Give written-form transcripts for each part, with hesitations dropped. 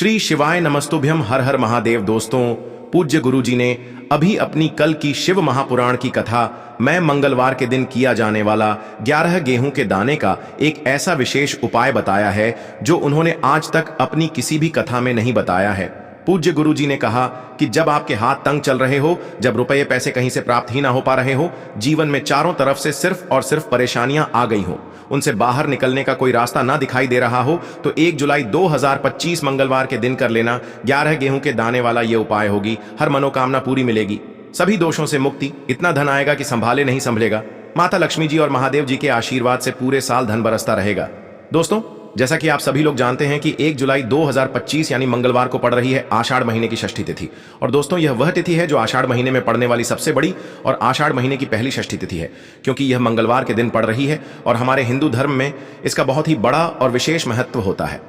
श्री शिवाय नमस्तुभ्यम। हर हर महादेव। दोस्तों, पूज्य गुरु जी ने अभी अपनी कल की शिव महापुराण की कथा मैं मंगलवार के दिन किया जाने वाला 11 गेहूं के दाने का एक ऐसा विशेष उपाय बताया है जो उन्होंने आज तक अपनी किसी भी कथा में नहीं बताया है। पूज्य गुरु जी ने कहा कि जब आपके हाथ तंग चल रहे हो, जब रुपये पैसे कहीं से प्राप्त ही ना हो पा रहे हो, जीवन में चारों तरफ से सिर्फ और सिर्फ परेशानियां आ गई हो, उनसे बाहर निकलने का कोई रास्ता ना दिखाई दे रहा हो, तो 1 जुलाई 2025 मंगलवार के दिन कर लेना 11 गेहूं के दाने वाला ये उपाय होगी। हर मनोकामना पूरी मिलेगी, सभी दोषों से मुक्ति, इतना धन आएगा कि संभाले नहीं संभलेगा। माता लक्ष्मी जी और महादेव जी के आशीर्वाद से पूरे साल धन बरसता रहेगा। दोस्तों, जैसा कि आप सभी लोग जानते हैं कि 1 जुलाई 2025 यानी मंगलवार को पड़ रही है आषाढ़ महीने की षष्ठी तिथि। और दोस्तों, यह वह तिथि है जो आषाढ़ महीने में पड़ने वाली सबसे बड़ी और आषाढ़ महीने की पहली षष्ठी तिथि है, क्योंकि यह मंगलवार के दिन पड़ रही है और हमारे हिंदू धर्म में इसका बहुत ही बड़ा और विशेष महत्व होता है।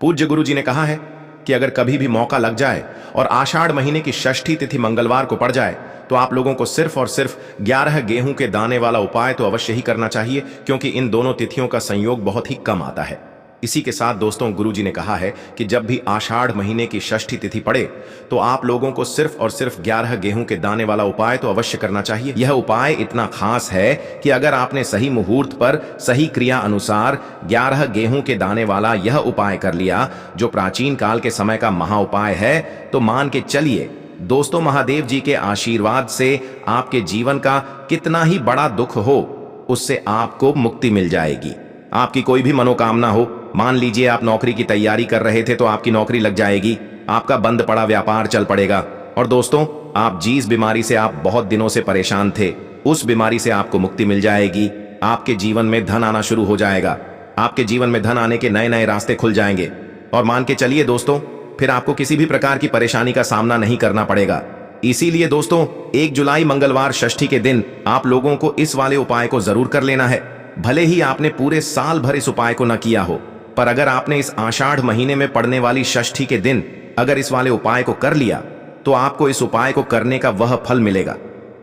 पूज्य गुरु जी ने कहा है कि अगर कभी भी मौका लग जाए और आषाढ़ महीने की षष्ठी तिथि मंगलवार को पड़ जाए तो आप लोगों को सिर्फ और सिर्फ 11 गेहूं के दाने वाला उपाय तो अवश्य ही करना चाहिए, क्योंकि इन दोनों तिथियों का संयोग बहुत ही कम आता है। इसी के साथ दोस्तों, गुरु जी ने कहा है कि जब भी आषाढ़ महीने की षष्ठी तिथि पड़े तो आप लोगों को सिर्फ और सिर्फ 11 गेहूं के दाने वाला उपाय तो अवश्य करना चाहिए। यह उपाय इतना खास है कि अगर आपने सही मुहूर्त पर सही क्रिया अनुसार 11 गेहूं के दाने वाला यह उपाय कर लिया, जो प्राचीन काल के समय का महा उपाय है, तो मान के चलिए दोस्तों, महादेव जी के आशीर्वाद से आपके जीवन का कितना ही बड़ा दुख हो, उससे आपको मुक्ति मिल जाएगी। आपकी कोई भी मनोकामना हो, मान लीजिए आप नौकरी की तैयारी कर रहे थे तो आपकी नौकरी लग जाएगी, आपका बंद पड़ा व्यापार चल पड़ेगा। और दोस्तों, आप जिस बीमारी से आप बहुत दिनों से परेशान थे, उस बीमारी से आपको मुक्ति मिल जाएगी। आपके जीवन में धन आना शुरू हो जाएगा, आपके जीवन में धन आने के नए नए रास्ते खुल जाएंगे। और मान के चलिए दोस्तों, फिर आपको किसी भी प्रकार की परेशानी का सामना नहीं करना पड़ेगा। इसीलिए दोस्तों, 1 जुलाई मंगलवार षष्ठी के दिन आप लोगों को इस वाले उपाय को जरूर कर लेना है। भले ही आपने पूरे साल भर इस उपाय को न किया हो, पर अगर आपने इस आषाढ़ महीने में पड़ने वाली षष्ठी के दिन अगर इस वाले उपाय को कर लिया, तो आपको इस उपाय को करने का वह फल मिलेगा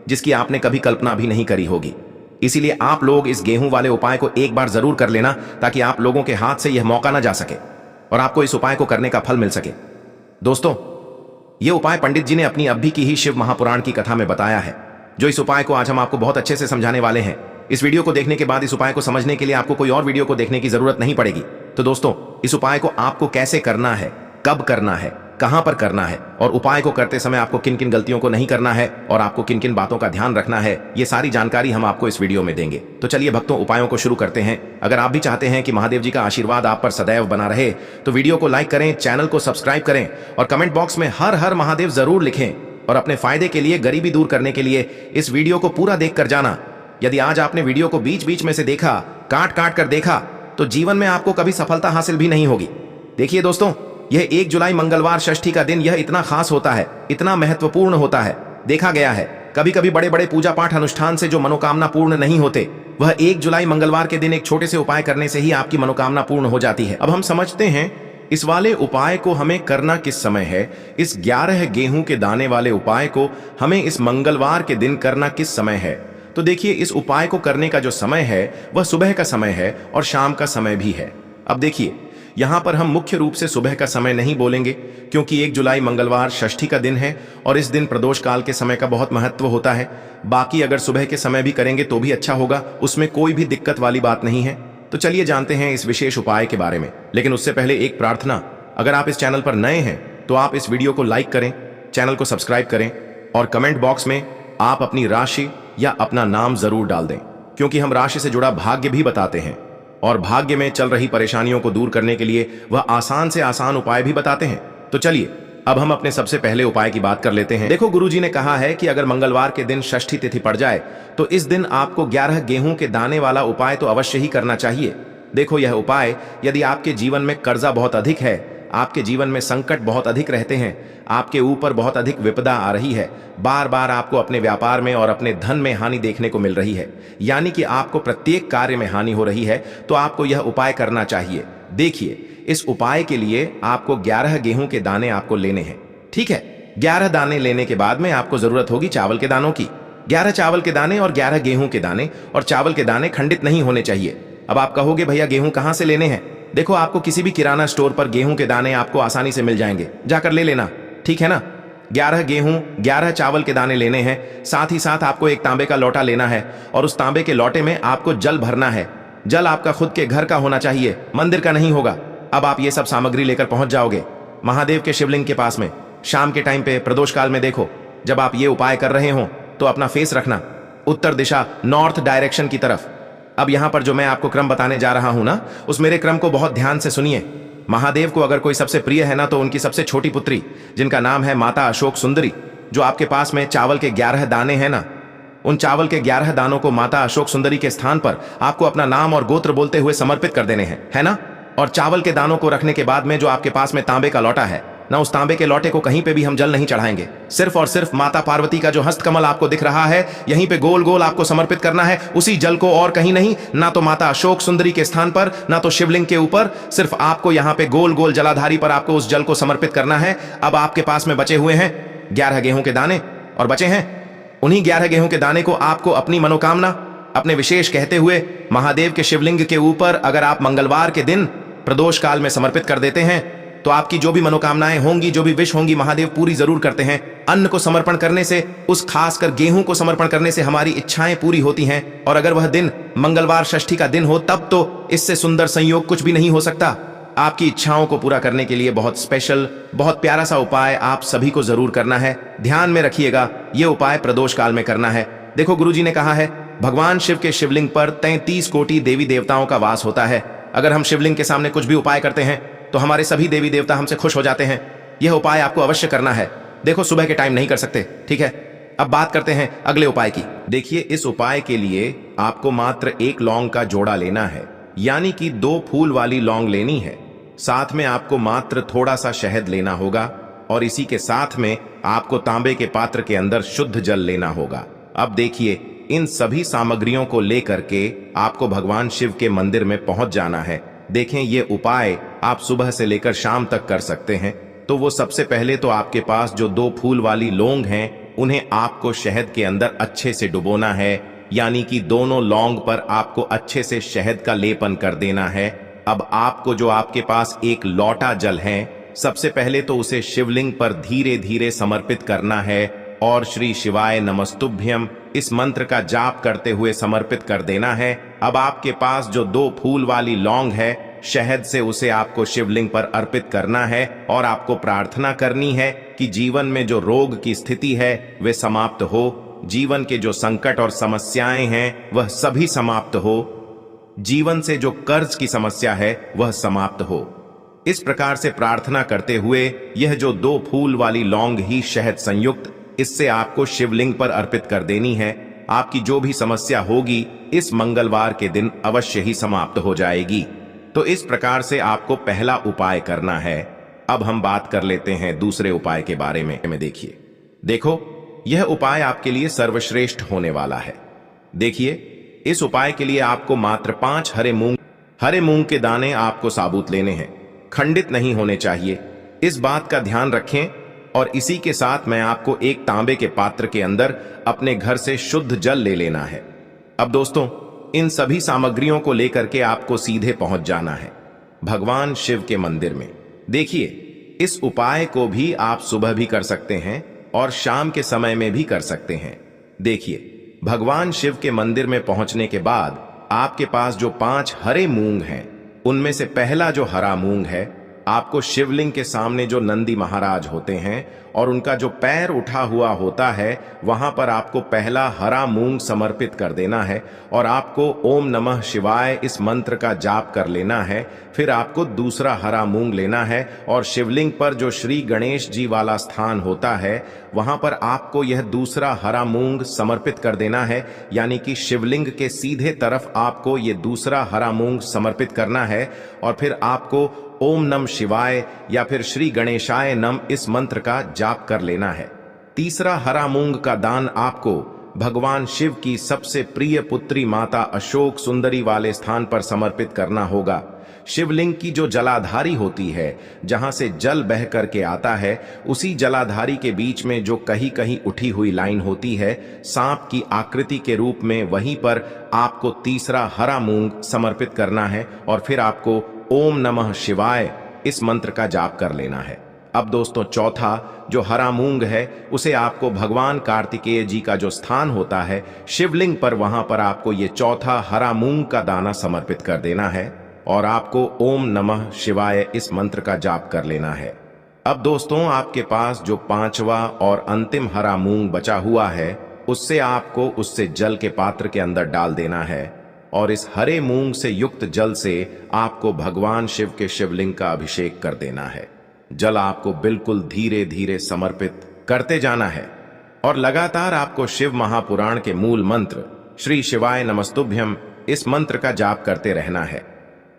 जिसकी आपने कभी कल्पना भी नहीं करी होगी। इसीलिए आप लोग इस गेहूं वाले उपाय को एक बार जरूर कर लेना, ताकि आप लोगों के हाथ से यह मौका ना जा सके और आपको इस उपाय को करने का फल मिल सके। दोस्तों, यह उपाय पंडित जी ने अपनी अभी की ही शिव महापुराण की कथा में बताया है, जो इस उपाय को आज हम आपको बहुत अच्छे से समझाने वाले हैं। इस वीडियो को देखने के बाद इस उपाय को समझने के लिए आपको कोई और वीडियो को देखने की जरूरत नहीं पड़ेगी। तो दोस्तों, इस उपाय को आपको कैसे करना है, कब करना है, कहां पर करना है, और उपाय को करते समय आपको किन किन गलतियों को नहीं करना है और आपको किन किन बातों का ध्यान रखना है, ये सारी जानकारी हम आपको इस वीडियो में देंगे। तो चलिए भक्तों, उपायों को शुरू करते हैं। अगर आप भी चाहते हैं कि महादेव जी का आशीर्वाद आप पर सदैव बना रहे, तो वीडियो को लाइक करें, चैनल को सब्सक्राइब करें और कमेंट बॉक्स में हर हर महादेव जरूर लिखें। और अपने फायदे के लिए, गरीबी दूर करने के लिए इस वीडियो को पूरा देख कर जाना। यदि आज आपने वीडियो को बीच बीच में से देखा, काट काट कर देखा, तो जीवन में आपको कभी सफलता हासिल भी नहीं होगी। देखिए दोस्तों, यह 1 जुलाई मंगलवार षष्ठी का दिन यह इतना खास होता है, इतना महत्वपूर्ण होता है। देखा गया है कभी कभी बड़े बड़े पूजा पाठ अनुष्ठान से जो मनोकामना पूर्ण नहीं होते, वह 1 जुलाई मंगलवार के दिन एक छोटे से उपाय करने से ही आपकी मनोकामना पूर्ण हो जाती है। अब हम समझते हैं इस वाले उपाय को हमें करना किस समय है। इस 11 गेहूं के दाने वाले उपाय को हमें इस मंगलवार के दिन करना किस समय है। तो देखिए, इस उपाय को करने का जो समय है वह सुबह का समय है और शाम का समय भी है। अब देखिए, यहां पर हम मुख्य रूप से सुबह का समय नहीं बोलेंगे, क्योंकि 1 जुलाई मंगलवार षष्ठी का दिन है और इस दिन प्रदोष काल के समय का बहुत महत्व होता है। बाकी अगर सुबह के समय भी करेंगे तो भी अच्छा होगा, उसमें कोई भी दिक्कत वाली बात नहीं है। तो चलिए जानते हैं इस विशेष उपाय के बारे में। लेकिन उससे पहले एक प्रार्थना, अगर आप इस चैनल पर नए हैं तो आप इस वीडियो को लाइक करें, चैनल को सब्सक्राइब करें और कमेंट बॉक्स में आप अपनी राशि या अपना नाम जरूर डाल दें, क्योंकि हम राशि से जुड़ा भाग्य भी बताते हैं और भाग्य में चल रही परेशानियों को दूर करने के लिए वह आसान से आसान उपाय भी बताते हैं। तो चलिए अब हम अपने सबसे पहले उपाय की बात कर लेते हैं। देखो, गुरु जी ने कहा है कि अगर मंगलवार के दिन षष्ठी तिथि पड़ जाए तो इस दिन आपको 11 गेहूं के दाने वाला उपाय तो अवश्य ही करना चाहिए। देखो, यह उपाय, यदि आपके जीवन में कर्जा बहुत अधिक है, आपके जीवन में संकट बहुत अधिक रहते हैं, आपके ऊपर बहुत अधिक विपदा आ रही है, बार बार आपको अपने व्यापार में और अपने धन में हानि देखने को मिल रही है, यानी कि आपको प्रत्येक कार्य में हानि हो रही है, तो आपको यह उपाय करना चाहिए। देखिए, इस उपाय के लिए आपको 11 गेहूं के दाने आपको लेने हैं। ठीक है, 11 दाने लेने के बाद में आपको जरूरत होगी चावल के दानों की। 11 चावल के दाने और 11 गेहूं के दाने, और चावल के दाने खंडित नहीं होने चाहिए। अब आप कहोगे, भैया गेहूं कहां से लेने हैं? देखो आपको किसी भी किराना स्टोर पर गेहूं के दाने आपको आसानी से मिल जाएंगे, जाकर ले लेना, ठीक है ना। 11 गेहूं 11 चावल के दाने लेने हैं। साथ ही साथ आपको एक तांबे का लोटा लेना है और उस तांबे के लोटे में आपको जल भरना है। जल आपका खुद के घर का होना चाहिए, मंदिर का नहीं होगा। अब आप ये सब सामग्री लेकर पहुंच जाओगे महादेव के शिवलिंग के पास में। शाम के टाइम पे प्रदोष काल में देखो, जब आप ये उपाय कर रहे हो तो अपना फेस रखना उत्तर दिशा, नॉर्थ डायरेक्शन की तरफ। अब यहां पर जो मैं आपको क्रम बताने जा रहा हूं ना, उस मेरे क्रम को बहुत ध्यान से सुनिए। महादेव को अगर कोई सबसे प्रिय है ना, तो उनकी सबसे छोटी पुत्री, जिनका नाम है माता अशोक सुंदरी, जो आपके पास में चावल के 11 दाने हैं ना, उन चावल के 11 दानों को माता अशोक सुंदरी के स्थान पर आपको अपना नाम और गोत्र बोलते हुए समर्पित कर देने हैं, है ना। और चावल के दानों को रखने के बाद में जो आपके पास में तांबे का लोटा है ना, उस तांबे के लोटे को कहीं पे भी हम जल नहीं चढ़ाएंगे। सिर्फ और सिर्फ माता पार्वती का जो हस्तकमल आपको दिख रहा है, यहीं पे गोल गोल आपको समर्पित करना है उसी जल को, और कहीं नहीं। ना तो माता अशोक सुंदरी के स्थान पर, ना तो शिवलिंग के ऊपर, सिर्फ आपको यहां पे गोल गोल जलाधारी पर आपको उस जल को समर्पित करना है। अब आपके पास में बचे हुए हैं 11 गेहूं के दाने, और बचे हैं उन्हीं 11 गेहूं के दाने को आपको अपनी मनोकामना, अपने विशेष कहते हुए महादेव के शिवलिंग के ऊपर अगर आप मंगलवार के दिन प्रदोष काल में समर्पित कर देते हैं, तो आपकी जो भी मनोकामनाएं होंगी, जो भी विश होंगी, महादेव पूरी जरूर करते हैं। अन्न को समर्पण करने से, उस खासकर गेहूं को समर्पण करने से हमारी इच्छाएं पूरी होती हैं। और अगर वह दिन मंगलवार षष्ठी का दिन हो, तब तो इससे सुंदर संयोग कुछ भी नहीं हो सकता। आपकी इच्छाओं को पूरा करने के लिए बहुत स्पेशल, बहुत प्यारा सा उपाय आप सभी को जरूर करना है। ध्यान में रखिएगा, यह उपाय प्रदोष काल में करना है। देखो गुरुजी ने कहा है, भगवान शिव के शिवलिंग पर 33 कोटि देवी देवताओं का वास होता है। अगर हम शिवलिंग के सामने कुछ भी उपाय करते हैं तो हमारे सभी देवी देवता हमसे खुश हो जाते हैं। यह उपाय आपको अवश्य करना है। देखो सुबह के टाइम नहीं कर सकते, ठीक है। अब बात करते हैं अगले उपाय की। देखिए, इस उपाय के लिए आपको मात्र 1 लौंग का जोड़ा लेना है, यानी कि 2 फूल वाली लौंग लेनी है। साथ में आपको मात्र थोड़ा सा शहद लेना होगा, और इसी के साथ में आपको तांबे के पात्र के अंदर शुद्ध जल लेना होगा। अब देखिए, इन सभी सामग्रियों को लेकर के आपको भगवान शिव के मंदिर में पहुंच जाना है। देखें, ये उपाय आप सुबह से लेकर शाम तक कर सकते हैं। तो वो सबसे पहले तो आपके पास जो 2 फूल वाली लौंग हैं, उन्हें आपको शहद के अंदर अच्छे से डुबोना है, यानी कि दोनों लौंग पर आपको अच्छे से शहद का लेपन कर देना है। अब आपको जो आपके पास 1 लोटा जल है, सबसे पहले तो उसे शिवलिंग पर धीरे धीरे समर्पित करना है और श्री शिवाय नमस्तुभ्यम इस मंत्र का जाप करते हुए समर्पित कर देना है। अब आपके पास जो 2 फूल वाली लौंग है, शहद से उसे आपको शिवलिंग पर अर्पित करना है और आपको प्रार्थना करनी है कि जीवन में जो रोग की स्थिति है वे समाप्त हो, जीवन के जो संकट और समस्याएं हैं वह सभी समाप्त हो, जीवन से जो कर्ज की समस्या है वह समाप्त हो। इस प्रकार से प्रार्थना करते हुए यह जो 2 फूल वाली लौंग ही शहद संयुक्त, इससे आपको शिवलिंग पर अर्पित कर देनी है। आपकी जो भी समस्या होगी इस मंगलवार के दिन अवश्य ही समाप्त हो जाएगी। तो इस प्रकार से आपको पहला उपाय करना है। अब हम बात कर लेते हैं दूसरे उपाय के बारे में। देखो, यह उपाय आपके लिए सर्वश्रेष्ठ होने वाला है। देखिए, इस उपाय के लिए आपको मात्र 5 हरे मूंग के दाने आपको साबुत लेने हैं, खंडित नहीं होने चाहिए। इस बात का ध्यान रखें। और इसी के साथ मैं आपको एक तांबे के पात्र के अंदर अपने घर से शुद्ध जल ले लेना है। अब दोस्तों, इन सभी सामग्रियों को लेकर के आपको सीधे पहुंच जाना है भगवान शिव के मंदिर में। देखिए, इस उपाय को भी आप सुबह भी कर सकते हैं और शाम के समय में भी कर सकते हैं। देखिए, भगवान शिव के मंदिर में पहुंचने के बाद आपके पास जो 5 हरे मूंग हैं, उनमें से पहला जो हरा मूंग है, आपको शिवलिंग के सामने जो नंदी महाराज होते हैं और उनका जो पैर उठा हुआ होता है, वहां पर आपको पहला हरा मूंग समर्पित कर देना है और आपको ओम नमः शिवाय इस मंत्र का जाप कर लेना है। फिर आपको दूसरा हरा मूंग लेना है और शिवलिंग पर जो श्री गणेश जी वाला स्थान होता है, वहां पर आपको यह दूसरा हरा मूंग समर्पित कर देना है, यानी कि शिवलिंग के सीधे तरफ आपको यह दूसरा हरा मूंग समर्पित करना है। और फिर आपको ओम नम शिवाय या फिर श्री गणेशाय नम इस मंत्र का जाप कर लेना है। तीसरा हरा मूंग का दान आपको भगवान शिव की सबसे प्रिय पुत्री माता अशोक सुंदरी वाले स्थान पर समर्पित करना होगा। शिवलिंग की जो जलाधारी होती है, जहां से जल बह करके आता है, उसी जलाधारी के बीच में जो कहीं कहीं उठी हुई लाइन होती है सांप की आकृति के रूप में, वहीं पर आपको तीसरा हरा मूंग समर्पित करना है। और फिर आपको ओम नमः शिवाय इस मंत्र का जाप कर लेना है। अब दोस्तों चौथा जो हरा मूंग है उसे आपको भगवान कार्तिकेय जी का जो स्थान होता है शिवलिंग पर, वहां पर आपको ये चौथा हरा मूंग का दाना समर्पित कर देना है और आपको ओम नमः शिवाय इस मंत्र का जाप कर लेना है। अब दोस्तों आपके पास जो पांचवा और अंतिम हरा मूंग बचा हुआ है उससे आपको उससे जल के पात्र के अंदर डाल देना है और इस हरे मूंग से युक्त जल से आपको भगवान शिव के शिवलिंग का अभिषेक कर देना है। जल आपको बिल्कुल धीरे धीरे समर्पित करते जाना है और लगातार आपको शिव महापुराण के मूल मंत्र श्री शिवाय नमस्तुभ्यम इस मंत्र का जाप करते रहना है।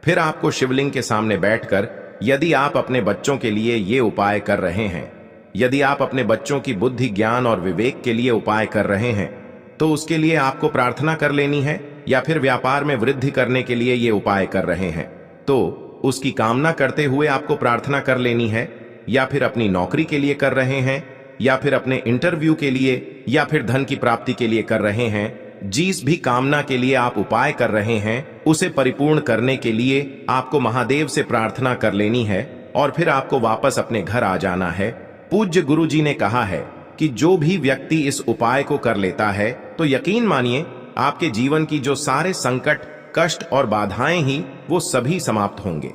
फिर आपको शिवलिंग के सामने बैठकर, यदि आप अपने बच्चों के लिए ये उपाय कर रहे हैं, यदि आप अपने बच्चों की बुद्धि ज्ञान और विवेक के लिए उपाय कर रहे हैं, तो उसके लिए आपको प्रार्थना कर लेनी है, या फिर व्यापार में वृद्धि करने के लिए ये उपाय कर रहे हैं तो उसकी कामना करते हुए आपको प्रार्थना कर लेनी है, या फिर अपनी नौकरी के लिए कर रहे हैं, या फिर अपने इंटरव्यू के लिए, या फिर धन की प्राप्ति के लिए कर रहे हैं, जिस भी कामना के लिए आप उपाय कर रहे हैं उसे परिपूर्ण करने के लिए आपको महादेव से प्रार्थना कर लेनी है और फिर आपको वापस अपने घर आ जाना है। पूज्य गुरु जी ने कहा है कि जो भी व्यक्ति इस उपाय को कर लेता है तो यकीन मानिए आपके जीवन की जो सारे संकट, कष्ट और बाधाएं ही वो सभी समाप्त होंगे।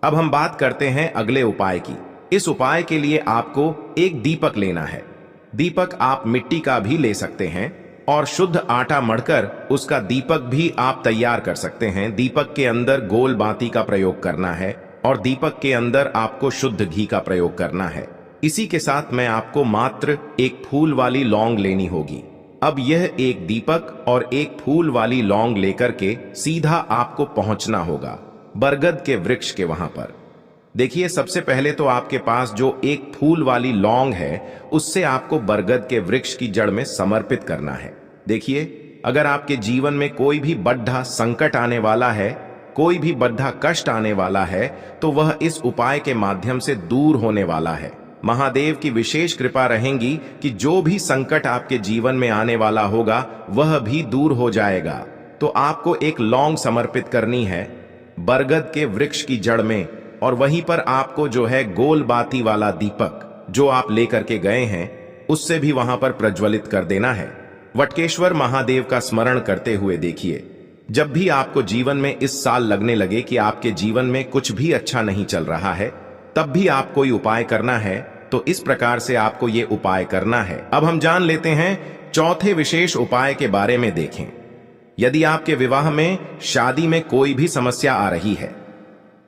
अब हम बात करते हैं अगले उपाय की। इस उपाय के लिए आपको एक दीपक लेना है। दीपक आप मिट्टी का भी ले सकते हैं और शुद्ध आटा मढ़कर उसका दीपक भी आप तैयार कर सकते हैं। दीपक के अंदर गोल बाती का प्रयोग करना है और दीपक के अंदर आपको शुद्ध घी का प्रयोग करना है। इसी के साथ में आपको मात्र एक फूल वाली लौंग लेनी होगी। अब यह एक दीपक और एक फूल वाली लौंग लेकर के सीधा आपको पहुंचना होगा बरगद के वृक्ष के वहां पर। देखिए सबसे पहले तो आपके पास जो एक फूल वाली लौंग है उससे आपको बरगद के वृक्ष की जड़ में समर्पित करना है। देखिए अगर आपके जीवन में कोई भी बड़ा संकट आने वाला है, कोई भी बड़ा कष्ट आने वाला है, तो वह इस उपाय के माध्यम से दूर होने वाला है। महादेव की विशेष कृपा रहेगी कि जो भी संकट आपके जीवन में आने वाला होगा वह भी दूर हो जाएगा। तो आपको एक लौंग समर्पित करनी है बरगद के वृक्ष की जड़ में और वहीं पर आपको जो है गोल बाती वाला दीपक जो आप लेकर के गए हैं उससे भी वहां पर प्रज्वलित कर देना है। वटकेश्वर महादेव का स्मरण करते हुए देखिए, जब भी आपको जीवन में इस साल लगने लगे कि आपके जीवन में कुछ भी अच्छा नहीं चल रहा है, तब भी आप कोई उपाय करना है तो इस प्रकार से आपको ये उपाय करना है। अब हम जान लेते हैं चौथे विशेष उपाय के बारे में। देखें, यदि आपके विवाह में, शादी में कोई भी समस्या आ रही है,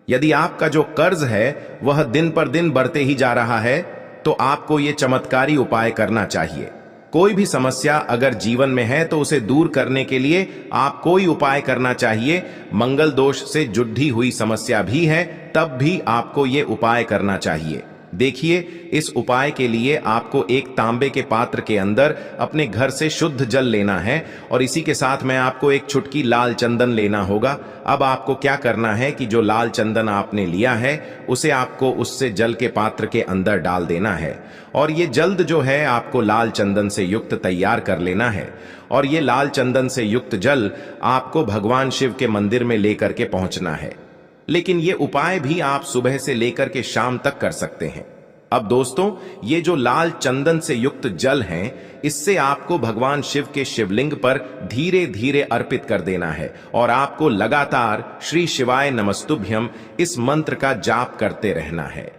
यदि आपका जो कर्ज है वह दिन पर दिन बढ़ते ही जा रहा है, तो आपको ये चमत्कारी उपाय करना चाहिए। कोई भी समस्या अगर जीवन में है तो उसे दूर करने के लिए आप कोई उपाय करना चाहिए। मंगल दोष से जुड़ी हुई समस्या भी है तब भी आपको ये उपाय करना चाहिए। देखिए इस उपाय के लिए आपको एक तांबे के पात्र के अंदर अपने घर से शुद्ध जल लेना है और इसी के साथ में आपको एक चुटकी लाल चंदन लेना होगा। अब आपको क्या करना है कि जो लाल चंदन आपने लिया है उसे आपको उससे जल के पात्र के अंदर डाल देना है और ये जल्द जो है आपको लाल चंदन से युक्त तैयार कर लेना है और ये लाल चंदन से युक्त जल आपको भगवान शिव के मंदिर में लेकर के पहुंचना है। लेकिन ये उपाय भी आप सुबह से लेकर के शाम तक कर सकते हैं। अब दोस्तों ये जो लाल चंदन से युक्त जल हैं, इससे आपको भगवान शिव के शिवलिंग पर धीरे धीरे अर्पित कर देना है और आपको लगातार श्री शिवाय नमस्तुभ्यम इस मंत्र का जाप करते रहना है।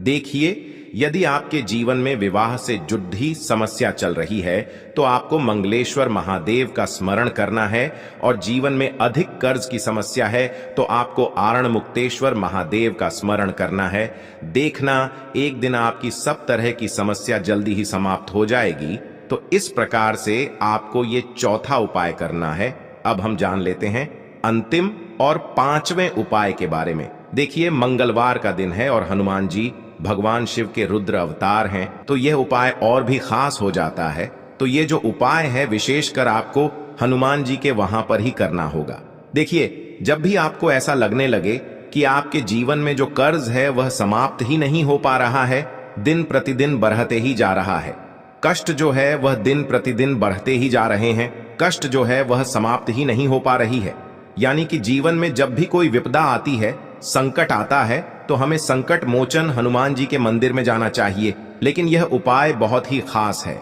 देखिए यदि आपके जीवन में विवाह से जुड़ी समस्या चल रही है तो आपको मंगलेश्वर महादेव का स्मरण करना है और जीवन में अधिक कर्ज की समस्या है तो आपको आरण मुक्तेश्वर महादेव का स्मरण करना है। देखना एक दिन आपकी सब तरह की समस्या जल्दी ही समाप्त हो जाएगी। तो इस प्रकार से आपको ये चौथा उपाय करना है। अब हम जान लेते हैं अंतिम और पांचवें उपाय के बारे में। देखिए मंगलवार का दिन है और हनुमान जी भगवान शिव के रुद्र अवतार हैं, तो यह उपाय और भी खास हो जाता है। तो ये जो उपाय है विशेषकर आपको हनुमान जी के वहां पर ही करना होगा। देखिए जब भी आपको ऐसा लगने लगे कि आपके जीवन में जो कर्ज है वह समाप्त ही नहीं हो पा रहा है, दिन प्रतिदिन बढ़ते ही जा रहा है, कष्ट जो है वह दिन प्रतिदिन बढ़ते ही जा रहे हैं, कष्ट जो है वह समाप्त ही नहीं हो पा रही है, यानी कि जीवन में जब भी कोई विपदा आती है संकट आता है तो हमें संकट मोचन हनुमान जी के मंदिर में जाना चाहिए, लेकिन यह उपाय बहुत ही खास है।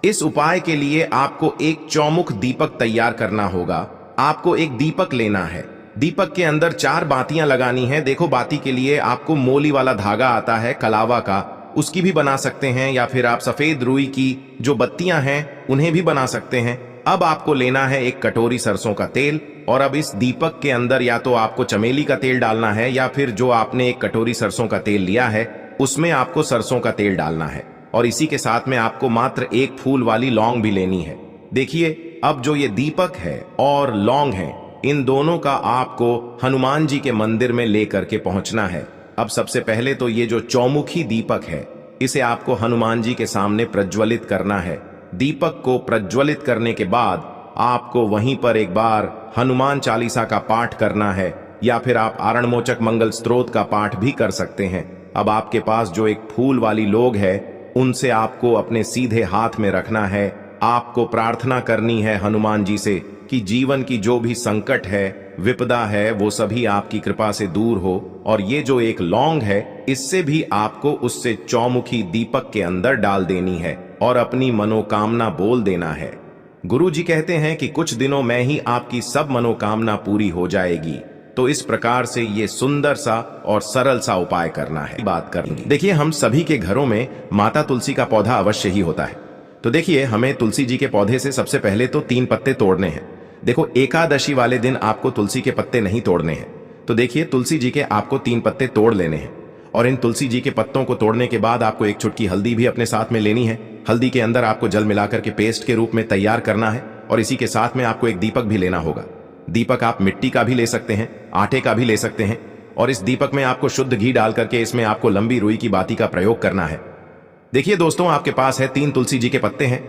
इस उपाय के लिए आपको एक चौमुख दीपक तैयार करना होगा। आपको एक दीपक लेना है, दीपक के अंदर 4 बातियां लगानी है। देखो, बाती के लिए आपको मोली वाला धागा आता है कलावा का, उसकी भी बना सकते हैं, या फिर आप सफेद रुई की जो बत्तियां हैं उन्हें भी बना सकते हैं। अब आपको लेना है एक कटोरी सरसों का तेल, और अब इस दीपक के अंदर या तो आपको चमेली का तेल डालना है, या फिर जो आपने एक कटोरी सरसों का तेल लिया है उसमें आपको सरसों का तेल डालना है। और इसी के साथ में आपको मात्र एक फूल वाली लौंग भी लेनी है। देखिए, अब जो ये दीपक है और लौंग है, इन दोनों का आपको हनुमान जी के मंदिर में लेकर के पहुंचना है। अब सबसे पहले तो ये जो चौमुखी दीपक है इसे आपको हनुमान जी के सामने प्रज्वलित करना है। दीपक को प्रज्वलित करने के बाद आपको वहीं पर एक बार हनुमान चालीसा का पाठ करना है, या फिर आप आरणमोचक मंगल स्तोत्र का पाठ भी कर सकते हैं। अब आपके पास जो एक फूल वाली लोग है उनसे आपको अपने सीधे हाथ में रखना है। आपको प्रार्थना करनी है हनुमान जी से कि जीवन की जो भी संकट है, विपदा है, वो सभी आपकी कृपा से दूर हो। और ये जो एक लौंग है इससे भी आपको उससे चौमुखी दीपक के अंदर डाल देनी है और अपनी मनोकामना बोल देना है। गुरु जी कहते हैं कि कुछ दिनों में ही आपकी सब मनोकामना पूरी हो जाएगी। तो इस प्रकार से ये सुंदर सा और सरल सा उपाय करना है। बात करेंगे, देखिए, हम सभी के घरों में माता तुलसी का पौधा अवश्य ही होता है। तो देखिए, हमें तुलसी जी के पौधे से सबसे पहले तो 3 पत्ते तोड़ने हैं। देखो, एकादशी वाले दिन आपको तुलसी के पत्ते नहीं तोड़ने हैं। तो देखिए, तुलसी जी के आपको 3 पत्ते तोड़ लेने हैं, और इन तुलसी जी के पत्तों को तोड़ने के बाद आपको एक चुटकी हल्दी भी अपने साथ में लेनी है। हल्दी के अंदर आपको जल मिलाकर के पेस्ट के रूप में तैयार करना है, और इसी के साथ में आपको एक दीपक भी लेना होगा। दीपक आप मिट्टी का भी ले सकते हैं, आटे का भी ले सकते हैं, और इस दीपक में आपको शुद्ध घी डाल करके इसमें आपको लंबी रुई की बाती का प्रयोग करना है। देखिए दोस्तों, आपके पास है 3 तुलसी जी के पत्ते हैं।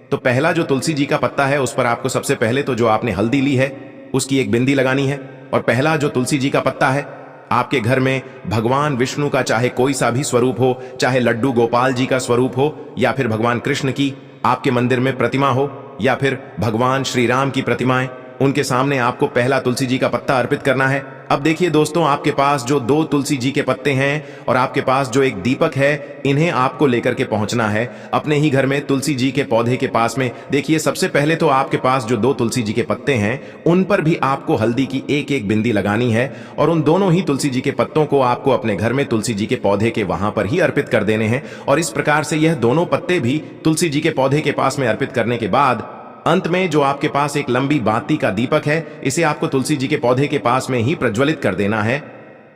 तो पहला जो तुलसी जी का पत्ता है उस पर आपको सबसे पहले तो जो आपने हल्दी ली है उसकी एक बिंदी लगानी है। और पहला जो तुलसी जी का पत्ता है, आपके घर में भगवान विष्णु का चाहे कोई सा भी स्वरूप हो, चाहे लड्डू गोपाल जी का स्वरूप हो, या फिर भगवान कृष्ण की आपके मंदिर में प्रतिमा हो, या फिर भगवान श्री राम की प्रतिमाएं, उनके सामने आपको पहला तुलसी जी का पत्ता अर्पित करना है। अब देखिए दोस्तों, आपके पास जो 2 तुलसी जी के पत्ते हैं और आपके पास जो एक दीपक है, इन्हें आपको लेकर के पहुंचना है अपने ही घर में तुलसी जी के पौधे के पास में। देखिए, सबसे पहले तो आपके पास जो 2 तुलसी जी के पत्ते हैं उन पर भी आपको हल्दी की एक बिंदी लगानी है, और उन दोनों ही तुलसी जी के पत्तों को आपको अपने घर में तुलसी जी के पौधे के वहां पर ही अर्पित कर देने हैं। और इस प्रकार से यह दोनों पत्ते भी तुलसी जी के पौधे के पास में अर्पित करने के बाद अंत में जो आपके पास एक लंबी बाती का दीपक है, इसे आपको तुलसी जी के पौधे के पास में ही प्रज्वलित कर देना है।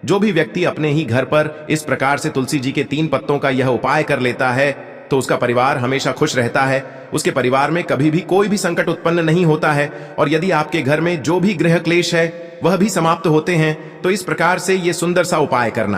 जो भी व्यक्ति अपने ही घर पर इस प्रकार से तुलसी जी के 3 पत्तों का यह उपाय कर लेता है तो उसका परिवार हमेशा खुश रहता है। उसके परिवार में कभी भी कोई भी संकट उत्पन्न नहीं होता है, और यदि आपके घर में जो भी गृह क्लेश है वह भी समाप्त होते हैं। तो इस प्रकार से ये सुंदर सा उपाय करना